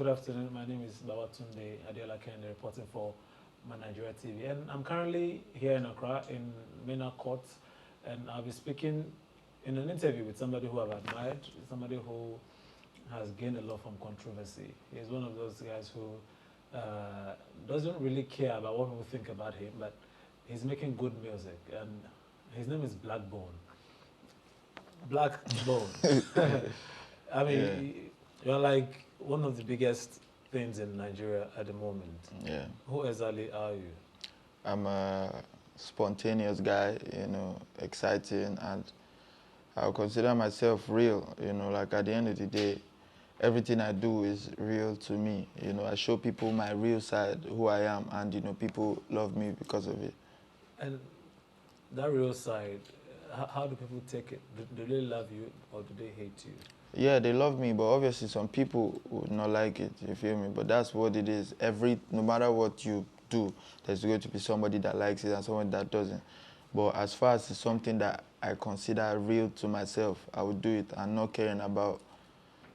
good afternoon. My name is Babatunde Adeola Kende, reporting for My Nigeria TV. And I'm currently here in Accra in Mena Court, and I'll be speaking in an interview with somebody who I've admired, somebody who has gained a lot from controversy. He's one of those guys who doesn't really care about what people think about him, but he's making good music, and his name is Blaqbonez. Blaqbonez. I Yeah, mean, you're like one of the biggest things in Nigeria at the moment. yeah. Who exactly are you? I'm a spontaneous guy, exciting, and I'll consider myself real. Like at the end of the day, everything I do is real to me. I show people my real side, who I am, and people love me because of it. And that real side, how do people take it? Do they love you or do they hate you? Yeah, they love me, but obviously some people would not like it, you feel me? But that's what it is. No matter what you do, there's going to be somebody that likes it and somebody that doesn't. But as far as it's something that I consider real to myself, I would do it and not caring about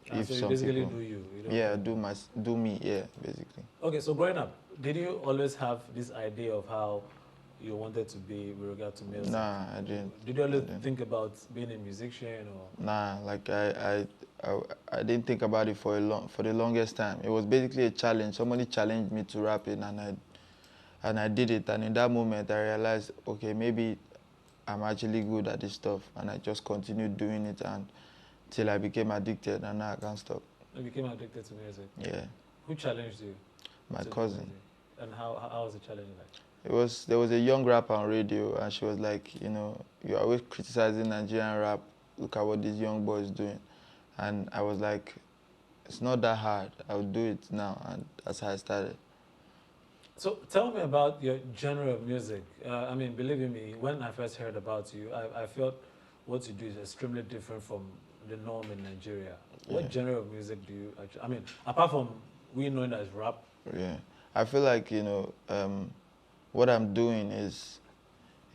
if So you some basically people. do you. You don't Yeah, care about. do me, yeah, basically. Okay, so growing up, did you always have this idea of how you wanted to be with regard to music? Nah, I didn't. Did you I always didn't. think about being a musician or? Nah, like I didn't think about it for the longest time. It was basically a challenge. Somebody challenged me to rap it, and I did it. And in that moment, I realized, okay, maybe I'm actually good at this stuff, and I just continued doing it and till I became addicted, and now I can't stop. You became addicted to music. Yeah, Who challenged you my to do cousin. music? And how was the challenge like? There was a young rapper on radio, and she was like, you're always criticizing Nigerian rap. Look at what these young boys doing, and I was like, it's not that hard. I'll do it now, and that's how I started. So tell me about your genre of music. I mean, believe you me, when I first heard about you, I felt what you do is extremely different from the norm in Nigeria. Yeah, What genre of music do you actually, I mean, apart from we knowing as rap, yeah. I feel like what I'm doing is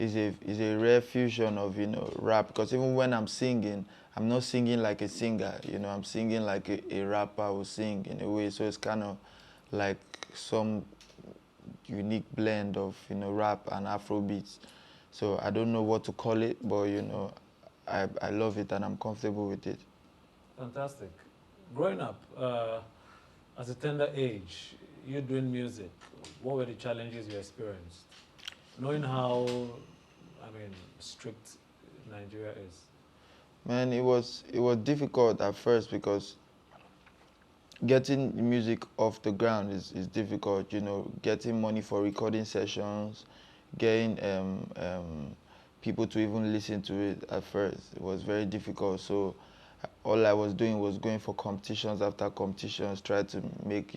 a rare fusion of rap. Because even when I'm singing, I'm not singing like a singer. I'm singing like a rapper will sing in a way. So it's kind of like some unique blend of rap and Afro beats. So I don't know what to call it, but I love it and I'm comfortable with it. fantastic. Growing up, at a tender age, you doing music, what were the challenges you experienced? Knowing how, I mean, strict Nigeria is. Man, it was difficult at first because getting the music off the ground is difficult. Getting money for recording sessions, getting people to even listen to it at first, it was very difficult. So all I was doing was going for competitions after competitions, try to make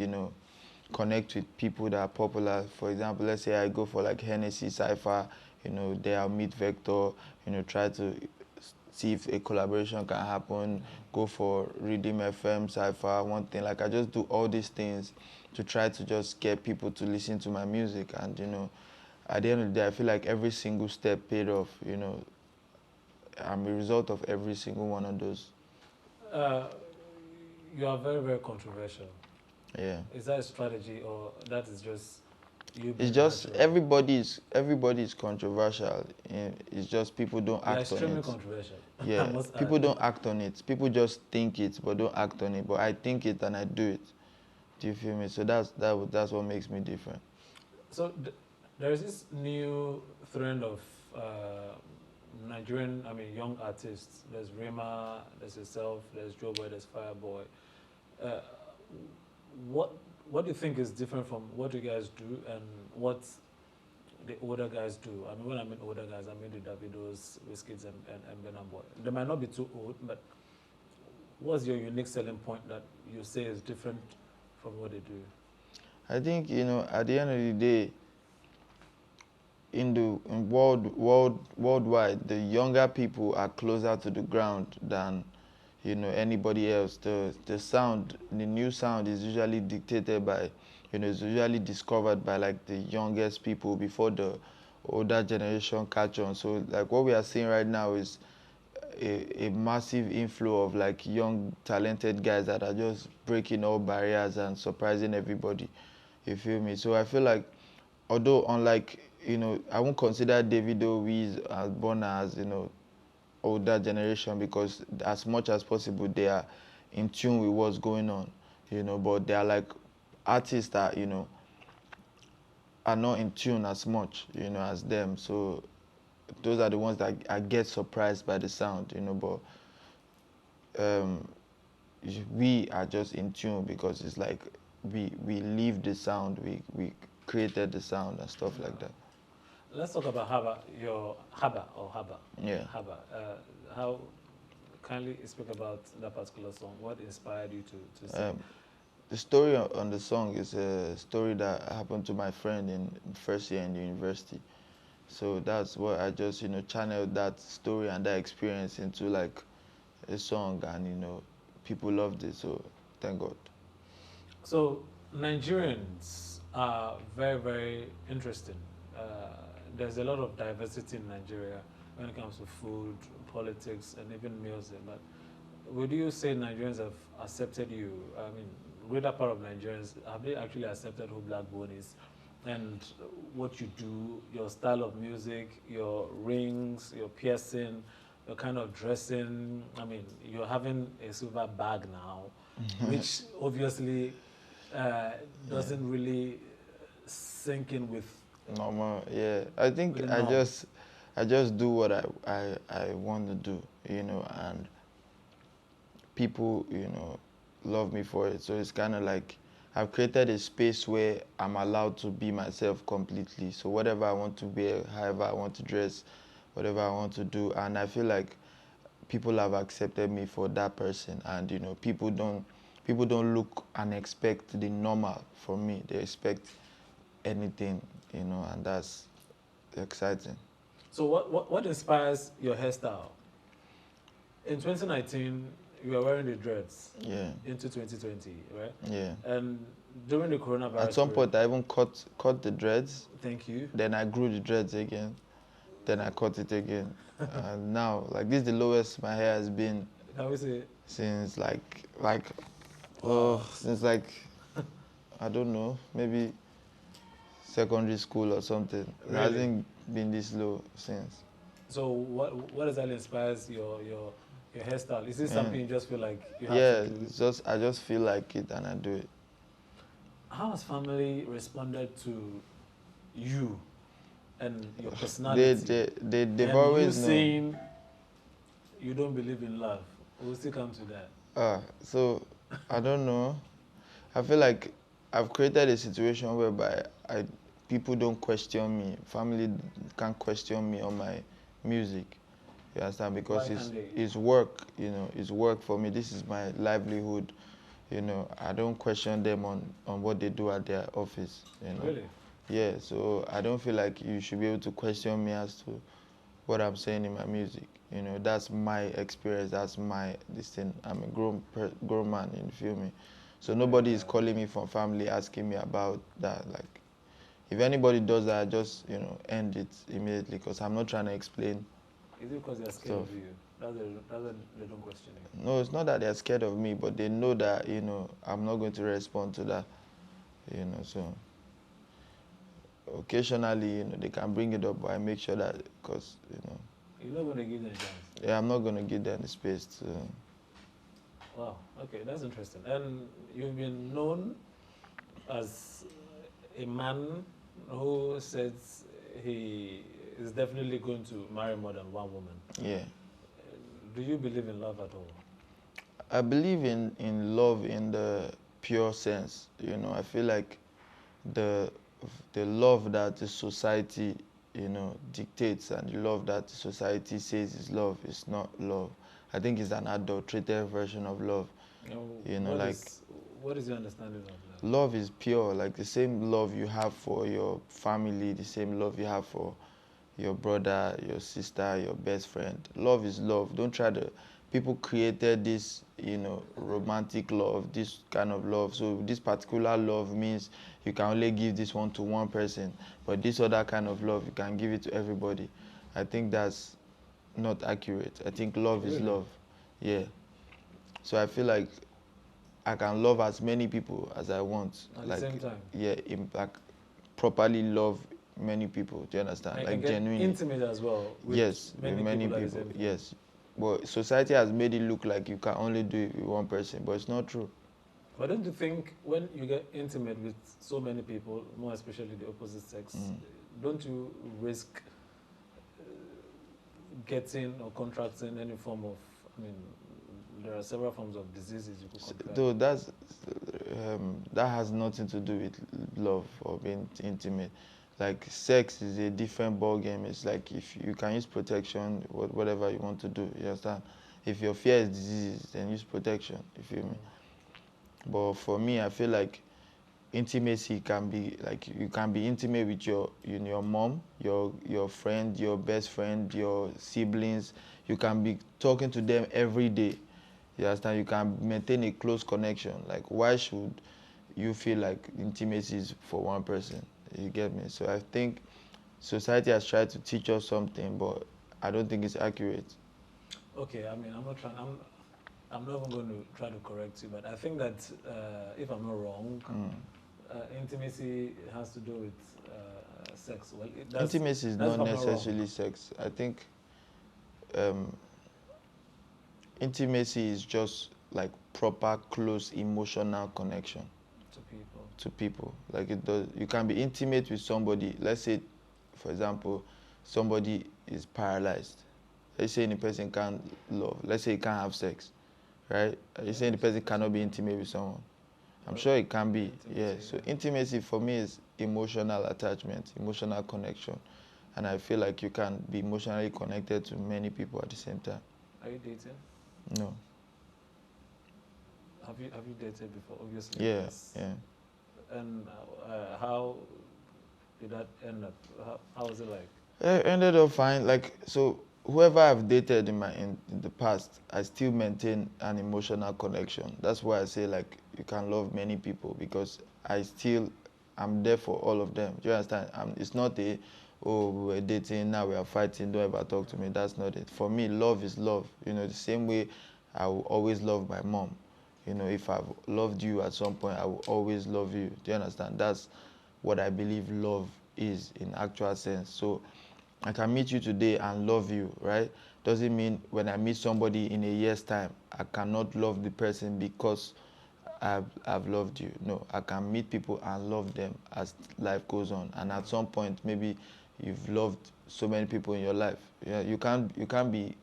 connect with people that are popular. For example, let's say I go for like Hennessy Cypher, there I'll meet Vector, try to see if a collaboration can happen, go for Redeem FM, Cypher, one thing. Like I just do all these things to try to just get people to listen to my music. And at the end of the day, I feel like every single step paid off. I'm a result of every single one of those. Uh, you are very, very controversial. Yeah. Is that a strategy or that is just you It's being just natural? everybody is controversial. It's just people don't You're act on extremely it. controversial, I Yeah, must people add. don't act on it. People just think it but don't act on it. But I think it and I do it. Do you feel me? So that's what makes me different. So there is this new trend of Nigerian, I mean, young artists. There's Rema, there's yourself, there's Joe Boy, there's Fireboy. Uh, what what do you think is different from what you guys do and what the older guys do? I mean, when I mean older guys, I mean the Davidos, Wizkids, and Burna Boy. They might not be too old, but what's your unique selling point that you say is different from what they do? I think at the end of the day, worldwide, the younger people are closer to the ground than anybody else. The new sound is usually dictated by, it's usually discovered by like the youngest people before the older generation catch on. So like what we are seeing right now is a massive inflow of like young talented guys that are just breaking all barriers and surprising everybody. You feel me? So I feel like, although unlike, I won't consider Davido, Wiz, and Burna as, older generation, because as much as possible they are in tune with what's going on, but they are like artists that, are not in tune as much, as them. So those are the ones that I get surprised by the sound, but we are just in tune because it's like we live the sound, we created the sound and stuff like that. Let's talk about Haba, your Haba or Haba. Yeah. Haba. How kindly speak about that particular song? What inspired you to sing? The story on the song is a story that happened to my friend in first year in university. So that's what I just, channeled that story and that experience into like a song, and people loved it. So thank God. So Nigerians are very, very interesting. Uh, there's a lot of diversity in Nigeria when it comes to food, politics, and even music. But would you say Nigerians have accepted you? I mean, greater part of Nigerians, have they actually accepted who Blaqbonez is and what you do, your style of music, your rings, your piercing, your kind of dressing? I mean, you're having a silver bag now, which obviously doesn't really sink in with Normal, yeah. I think with the I norm. just do what I want to do, and people, love me for it. So it's kind of like I've created a space where I'm allowed to be myself completely. So whatever I want to wear, however I want to dress, whatever I want to do, and I feel like people have accepted me for that person. And people don't look and expect the normal from me. They expect anything, and that's exciting. So what inspires your hairstyle? In 2019, you were wearing the dreads Yeah, into 2020, right? yeah. And during the coronavirus At some period, point, I even cut the dreads. thank you. Then I grew the dreads again. Then I cut it again. And now, like, this is the lowest my hair has been Can we say, since wow. since like I don't know, maybe secondary school or something. It Really? hasn't been this low since. So what exactly inspires your hairstyle? Is this something And you just feel like you have to yeah, do? it's just I just feel like it and I do it. How has family responded to you and your They personality? they've And you always known. saying you don't believe in love. We'll still come to that. So I don't know. I feel like I've created a situation whereby people don't question me. Family can't question me on my music. You understand? Because Why can't they? it's work. It's work for me. This is my livelihood. I don't question them on what they do at their office. Really? Yeah. So I don't feel like you should be able to question me as to what I'm saying in my music. That's my experience. That's my this thing. I'm a grown man. You feel me? So nobody is calling me from family asking me about that. Like, if anybody does that, I just end it immediately because I'm not trying to explain Is it because they're scared stuff. of you? That's why they don't question you. No, it's not that they're scared of me, but they know that I'm not going to respond to that. So occasionally they can bring it up, but I make sure that because You're not going to give them a chance. yeah, I'm not going to give them the space to. Wow. Okay, that's interesting. And you've been known as a man who says he is definitely going to marry more than one woman. Yeah. Do you believe in love at all? I believe in love in the pure sense. I feel like the the love that the society dictates and the love that the society says is love is not love. I think it's an adulterated version of love. What is your understanding of love? Love is pure, like the same love you have for your family, the same love you have for your brother, your sister, your best friend. Love is love. Don't try to. People created this, romantic love, this kind of love. So this particular love means you can only give this one to one person, but this other kind of love you can give it to everybody. I think that's not accurate. I think love is Really? love. Yeah. So I feel like I can love as many people as I want. At the Like, same time. yeah, like properly love many people. Do you understand? And you can Like get genuinely. intimate as well with Yes, with many many people at the people. same time. Yes. But society has made it look like you can only do it with one person, but it's not true. But don't you think when you get intimate with so many people, more especially the opposite sex, Mm. don't you risk getting or contracting any form of, I mean, there are several forms of diseases you could contract. Though that has nothing to do with love or being intimate. Like sex is a different ball game. It's like if you can use protection, whatever you want to do. You understand? If your fear is disease, then use protection. You feel me? But for me, I feel like intimacy can be like you can be intimate with your mom, your friend, your best friend, your siblings. You can be talking to them every day. You understand? You can maintain a close connection. Like why should you feel like intimacy is for one person? You get me? So I think society has tried to teach us something, but I don't think it's accurate. Okay, I mean, I'm not even going to try to correct you, but I think that if I'm not wrong, Mm. intimacy has to do with sex. Well, Intimacy is that's not if I'm not wrong. necessarily sex. I think um, intimacy is just like proper, close emotional connection To people. to people. Like it does, you can be intimate with somebody. Let's say, for example, somebody is paralyzed. Let's say the person can't love. Let's say he can't have sex, right? Are you saying the person cannot be intimate with someone? I'm sure it can be. Yeah. So intimacy for me is emotional attachment, emotional connection, and I feel like you can be emotionally connected to many people at the same time. Are you dating? No. Have you dated before? Obviously, Yeah. yes. Yeah. And how did that end up? How was it like? It ended up fine. Like so, whoever I've dated in the past, I still maintain an emotional connection. That's why I say like you can love many people because I'm there for all of them. Do you understand? It's not a oh we were dating now we are fighting. Don't ever talk to me. That's not it. For me, love is love. You know, the same way I will always love my mom. You know, if I've loved you at some point, I will always love you. Do you understand? That's what I believe love is in actual sense. So I can meet you today and love you, right? Doesn't mean when I meet somebody in a year's time, I cannot love the person because I've loved you. No, I can meet people and love them as life goes on. And at some point, maybe you've loved so many people in your life. Yeah, you can't be.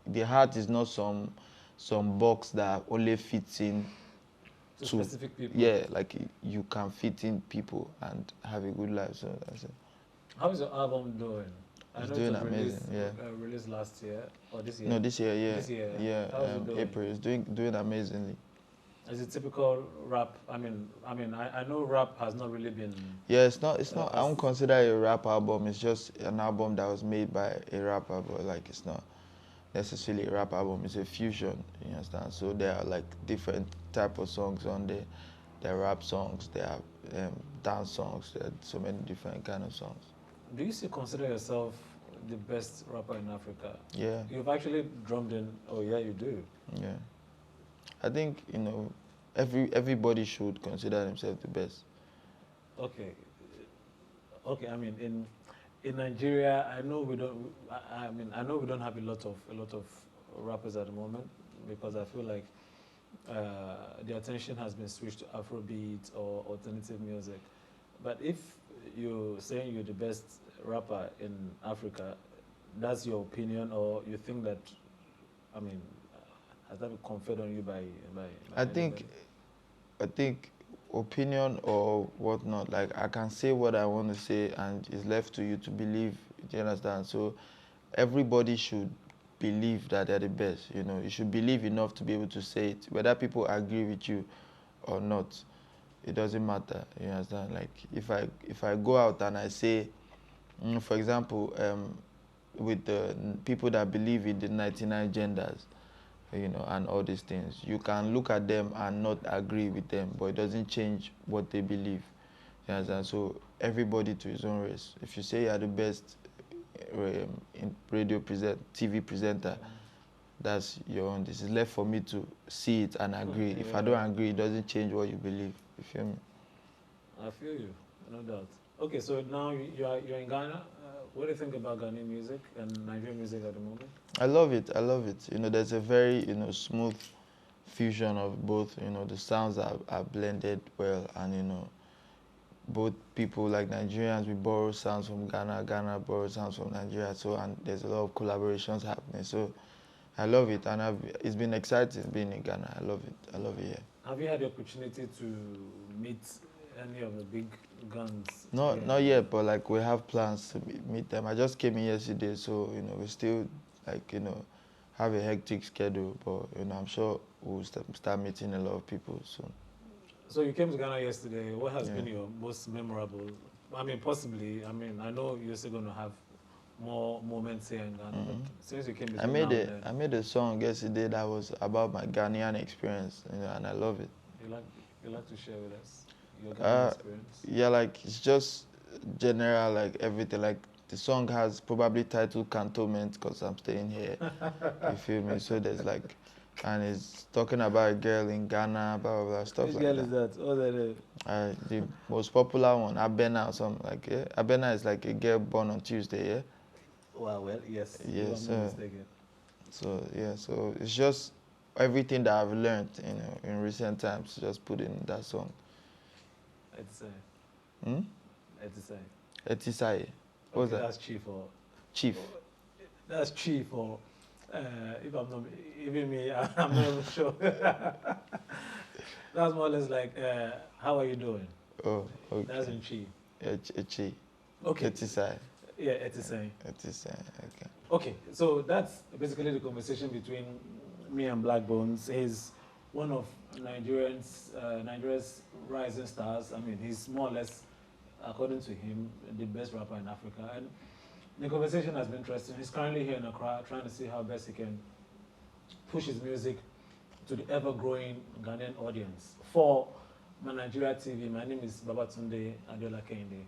The heart is not some box that only fits in To to. specific people? Yeah, like you can fit in people and have a good life. So that's it. How's your album doing? I It's know it doing was released amazing. Yeah. released last year or this year. No, this year, yeah, This year. yeah. How's it doing? April is doing amazingly. Is it typical rap? I know rap has not really been. Yeah, it's not. I As don't consider it a rap album. It's just an album that was made by a rapper, but like it's not necessarily a rap album. It's a fusion. You understand? So there are like different type of songs on there. There are rap songs. There are dance songs. There are so many different kind of songs. Do you still consider yourself the best rapper in Africa? Yeah, You've actually drummed in. Oh yeah, you do. yeah. I think everybody should consider themselves the best. Okay. Okay. I mean, in Nigeria, I know we don't. I know we don't have a lot of rappers at the moment because I feel like the attention has been switched to Afrobeat or alternative music. But if you're saying you're the best rapper in Africa, that's your opinion, or you think that, I mean, has that been conferred on you by I anybody? think I think opinion or whatnot, like I can say what I want to say and it's left to you to believe. Do you understand? So everybody should believe that they're the best. You know, you should believe enough to be able to say it. Whether people agree with you or not, it doesn't matter. You understand? Like if I go out and I say, for example, with the people that believe in the 99 genders, and all these things. You can look at them and not agree with them, but it doesn't change what they believe. You understand? So everybody to his own race. If you say you are the best, TV presenter. That's your own. This is left for me to see it and agree. If I Yeah. don't agree, it doesn't change what you believe. You feel me? I feel you, no doubt. Okay, so now you're in Ghana. What do you think about Ghanaian music and Nigerian music at the moment? I love it. I love it. You know, there's a very, smooth fusion of both. You know, the sounds are blended well, and both people like Nigerians, we borrow sounds from Ghana, Ghana borrows sounds from Nigeria. So, and there's a lot of collaborations happening. So, I love it, and it's been exciting being in Ghana. I love it. I love it here. Have you had the opportunity to meet any of the big guns? Not yet, but like we have plans to meet them. I just came in yesterday, so we still like have a hectic schedule, but I'm sure we'll start meeting a lot of people soon. So you came to Ghana yesterday. What has Yeah. been your most memorable? I mean, possibly. I mean, I know you're still going to have more moments here in Ghana, but since you came, I made a song yesterday that was about my Ghanaian experience, and I love it. You like to share with us your Ghanaian experience? Yeah, like it's just general, like everything. Like the song has probably titled Cantonment because I'm staying here. You feel me? So there's like, and it's talking about a girl in Ghana, blah blah blah, stuff Which like girl that. is that? What's her name? The most popular one, Abena or something like Abena is like a girl born on Tuesday, yeah. Well, yes. Yeah, If I'm not mistaken. so it's just everything that I've learned, in recent times, just put in that song. It's Hmm? Etisai. Etisai. What was Okay, that? that's chief or Chief. that's chief or if I'm not even me, I'm not even sure. That's more or less like how are you doing? Oh, okay. That's in chief. Echi. Okay. Etisai. Yeah, Etisai. Etisai. Okay. Okay, so that's basically the conversation between me and Blaqbonez. He's one of Nigeria's rising stars. I mean, he's more or less, according to him, the best rapper in Africa. And the conversation has been interesting. He's currently here in Accra trying to see how best he can push his music to the ever-growing Ghanaian audience. For My Nigeria TV, my name is Babatunde Adeola Kende.